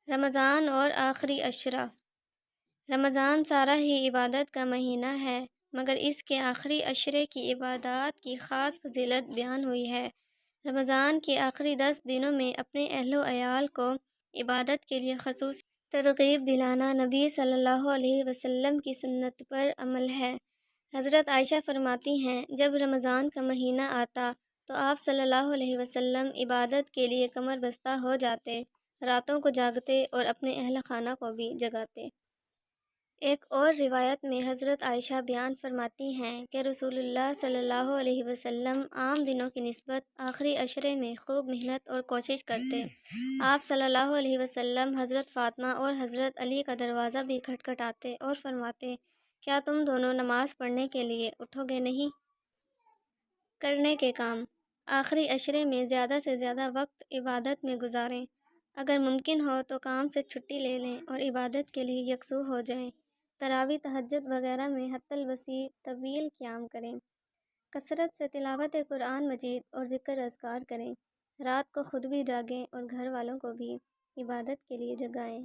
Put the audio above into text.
رمضان اور آخری عشرہ۔ رمضان سارا ہی عبادت کا مہینہ ہے، مگر اس کے آخری عشرے کی عبادات کی خاص فضیلت بیان ہوئی ہے۔ رمضان کے آخری 10 دنوں میں اپنے اہل و عیال کو عبادت کے لیے خصوصی ترغیب دلانا نبی صلی اللہ علیہ وسلم کی سنت پر عمل ہے۔ حضرت عائشہ فرماتی ہیں، جب رمضان کا مہینہ آتا تو آپ صلی اللہ علیہ وسلم عبادت کے لیے کمر بستہ ہو جاتے، راتوں کو جاگتے اور اپنے اہل خانہ کو بھی جگاتے۔ ایک اور روایت میں حضرت عائشہ بیان فرماتی ہیں کہ رسول اللہ صلی اللہ علیہ وسلم عام دنوں کی نسبت آخری عشرے میں خوب محنت اور کوشش کرتے۔ آپ صلی اللہ علیہ وسلم حضرت فاطمہ اور حضرت علی کا دروازہ بھی کھٹکھٹاتے اور فرماتے، کیا تم دونوں نماز پڑھنے کے لیے اٹھو گے نہیں؟ کرنے کے کام۔ آخری عشرے میں زیادہ سے زیادہ وقت عبادت میں گزاریں۔ اگر ممکن ہو تو کام سے چھٹی لے لیں اور عبادت کے لیے یکسو ہو جائیں۔ تراویح، تہجد وغیرہ میں حتی الوسع طویل قیام کریں۔ کثرت سے تلاوت قرآن مجید اور ذکر اذکار کریں۔ رات کو خود بھی جاگیں اور گھر والوں کو بھی عبادت کے لیے جگائیں۔